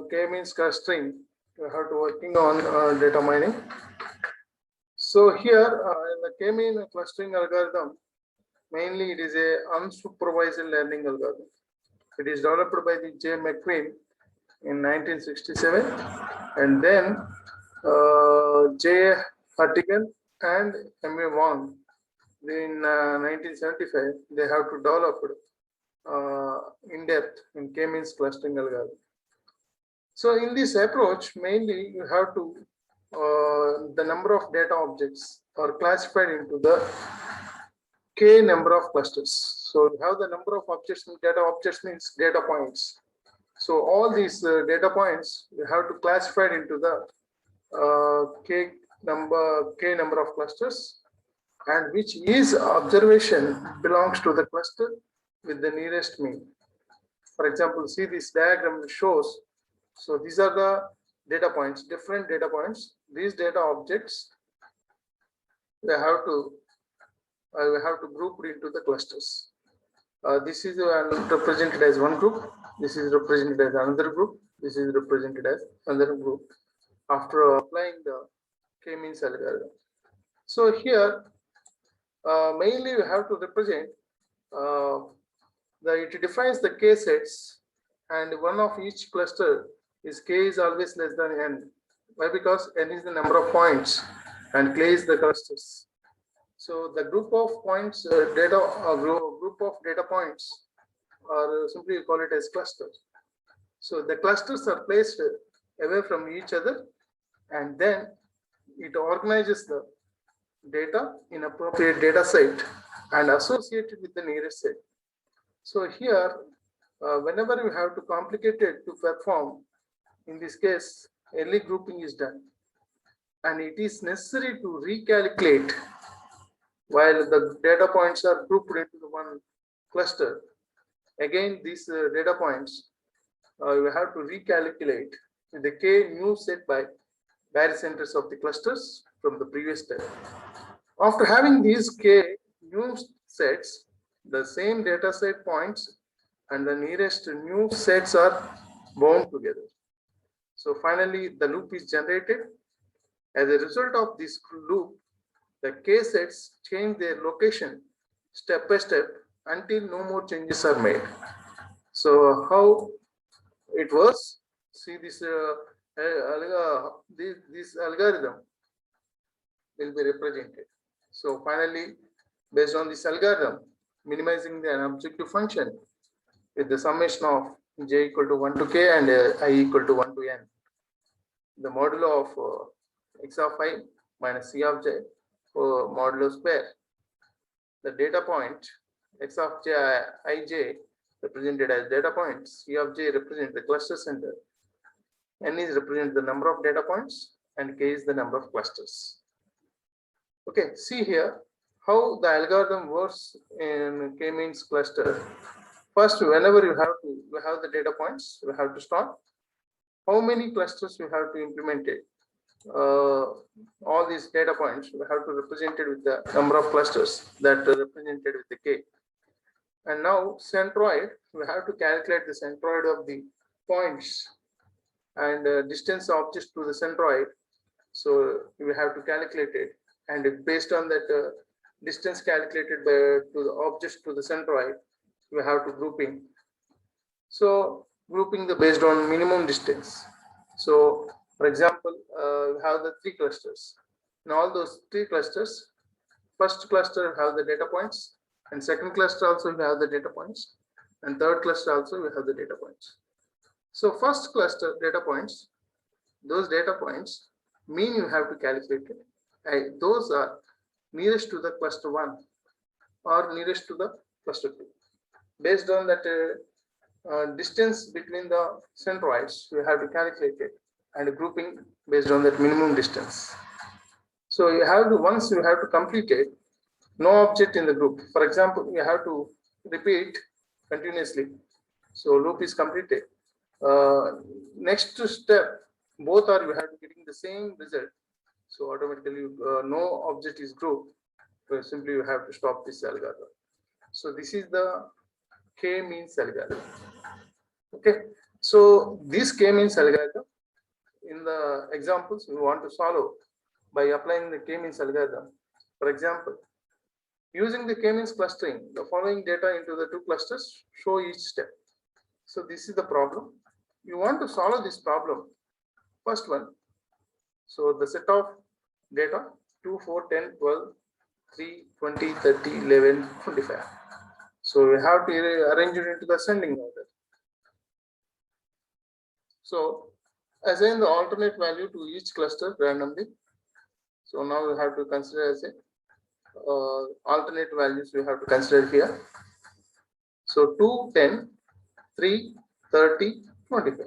k-means clustering, we have to working on data mining. So here in the k-mean clustering algorithm, mainly it is a unsupervised learning algorithm. It is developed by the J. McQueen in 1967, and then J. Hartigan and M.A. Wong in 1975. They have to develop in depth in k-means clustering algorithm. So in this approach, mainly you have to the number of data objects are classified into the k number of clusters. So you have the number of objects. Data objects means data points. So all these data points you have to classify it into the k number of clusters, and which is observation belongs to the cluster with the nearest mean. For example, see this diagram shows. So these are the data points, different data points. These data objects we have to group it into the clusters. This is represented as one group. This is represented as another group. This is represented as another group. After applying the k-means algorithm. So here, mainly you have to represent it defines the k sets, and one of each cluster is k is always less than n. Why? Because n is the number of points and k is the clusters. So the group of points, group of data points, or simply call it as clusters. So the clusters are placed away from each other, and then it organizes the data in appropriate data set and associated with the nearest set. So here, whenever you have to complicate it to perform, in this case, early grouping is done, and it is necessary to recalculate while the data points are grouped into the one cluster. Again, these data points you have to recalculate the k new set by barycenters of the clusters from the previous step. After having these k new sets, the same data set points and the nearest new sets are bound together. So finally, the loop is generated. As a result of this loop, the k sets change their location step by step until no more changes are made. So how it was? See this this algorithm will be represented. So finally, based on this algorithm, minimizing the objective function with the summation of j equal to 1 to k and I equal to 1 to n, the modulo of x of I minus c of j modulo square. The data point x of j ij represented as data points, c of j represents the cluster center, n is represent the number of data points, and k is the number of clusters. Okay, see here how the algorithm works in k-means cluster. First, whenever you have the data points, you have to start. How many clusters you have to implement it? All these data points we have to represent it with the number of clusters that are represented with the k. And now centroid, we have to calculate the centroid of the points and distance objects to the centroid. So we have to calculate it, and based on that distance calculated to the objects to the centroid, we have to grouping. So grouping the based on minimum distance. So for example, we have the 3 clusters. In all those 3 clusters, first cluster have the data points, and second cluster also we have the data points, and third cluster also we have the data points. So first cluster data points, those data points mean you have to calculate it. Those are nearest to the cluster 1 or nearest to the cluster 2. Based on that distance between the centroids, we have to calculate it, and grouping based on that minimum distance. So you have to, once you have to complete it, no object in the group. For example, you have to repeat continuously. So loop is completed. Next step, both are you have to getting the same result. So automatically no object is grouped. So simply you have to stop this algorithm. So this is the k-means algorithm. Okay. So this K-means algorithm, in the examples we want to solve by applying the K-means algorithm. For example, using the K-means clustering, the following data into the two clusters show each step. So this is the problem. You want to solve this problem. First one, so the set of data 2, 4, 10, 12, 3, 20, 30, 11, 25. So we have to arrange it into the ascending order. So assign the alternate value to each cluster randomly. So now we have to consider as a alternate values we have to consider here. So 2, 10, 3, 30, 25.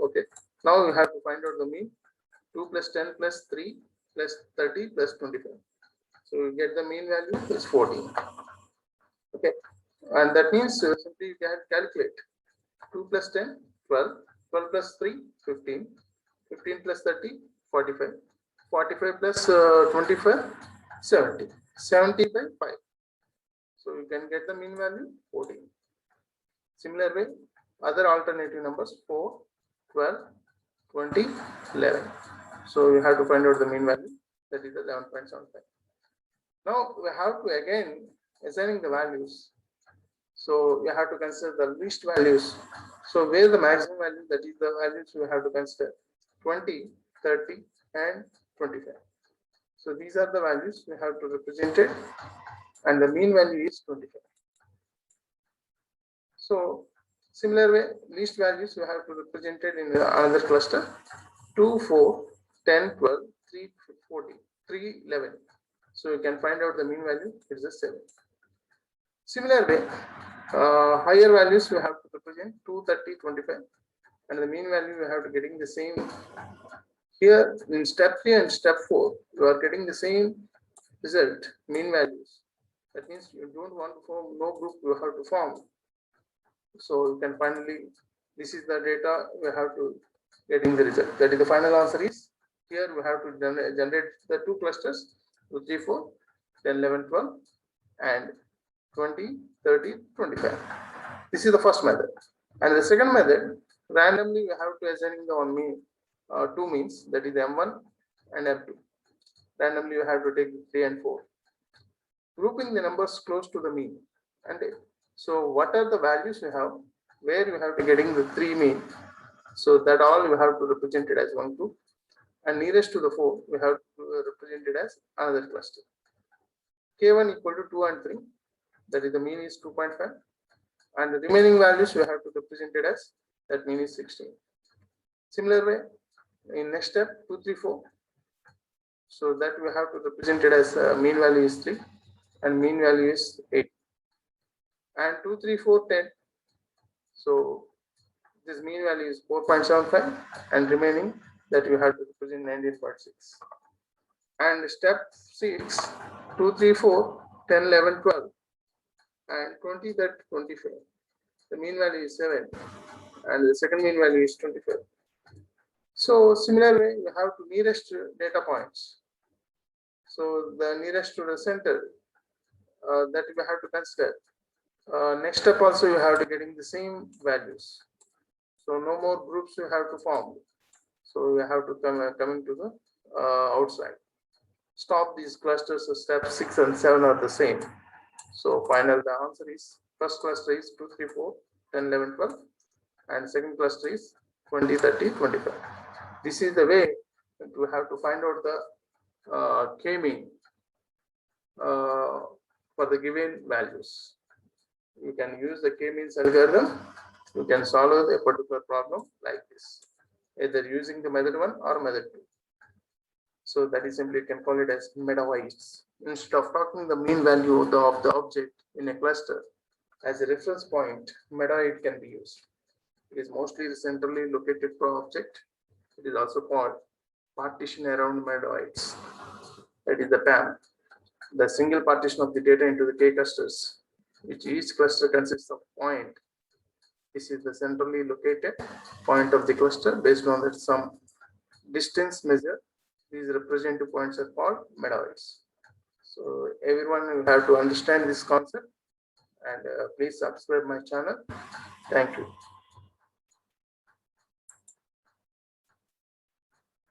Okay. Now we have to find out the mean. 2 plus 10 plus 3 plus 30 plus 25. So we get the mean value is 14. Okay. And that means simply you can calculate 2 plus 10, 12, 12 plus 3, 15, 15 plus 30, 45, 45 plus 25, 70, 70 by 5. So you can get the mean value 14. Similar way, other alternative numbers 4, 12, 20, 11. So you have to find out the mean value, that is the 11.75. Now we have to again assigning the values. So you have to consider the least values. So where the maximum value, that is the values you have to consider 20, 30, and 25. So these are the values we have to represent it, and the mean value is 25. So similar way, least values we have to represent it in another cluster 2, 4, 10, 12, 3, 14, 3, 11. So you can find out the mean value is a 7. Similar way, higher values we have to represent 2, 30, 25, and the mean value we have to getting the same. Here in step 3 and step 4, you are getting the same result, mean values. That means you don't want to form no group, you have to form. So you can finally, this is the data we have to getting the result. That is the final answer is here we have to generate the two clusters 2, 3, 4, 10, 11, 12, and 20, 30, 25. This is the first method. And the second method, randomly we have to assign the one mean, two means, that is M1 and M2. Randomly you have to take 3 and 4. Grouping the numbers close to the mean. And so what are the values you have, where you have to getting the 3 mean. So that all you have to represent it as one group. And nearest to the 4, we have to represent it as another cluster. K1 equal to 2 and 3. That is the mean is 2.5. And the remaining values we have to represent it as, that mean is 16. Similar way, in next step 2, 3, 4. So that we have to represent it as mean value is 3 and mean value is 8. And 2, 3, 4, 10. So this mean value is 4.75 and remaining that you have to represent 19.6. And step 6, 2, 3, 4, 10, 11, 12 and 20, that 25. The mean value is 7 and the second mean value is 25. So similar way, you have to nearest data points. So the nearest to the center that we have to consider. Next step also you have to getting the same values. So no more groups you have to form. So you have to coming to the outside. Stop these clusters. So steps 6 and 7 are the same. So final the answer is first cluster is 2, 3, 4, 10, 11, 12, and second cluster is 20, 30, 25. This is the way that we have to find out the K-mean for the given values. You can use the K-means algorithm. You can solve a particular problem like this, either using the method 1 or method 2. So that is simply you can call it as meta-weights. Instead of talking the mean value of the object in a cluster as a reference point, meta-weight can be used. It is mostly centrally located per object. It is also called partition around meta-weights. That is the PAM. The single partition of the data into the K clusters, which each cluster consists of point. This is the centrally located point of the cluster based on that some distance measure. These representative points are called meta-weights. So everyone will have to understand this concept, and please subscribe my channel. Thank you.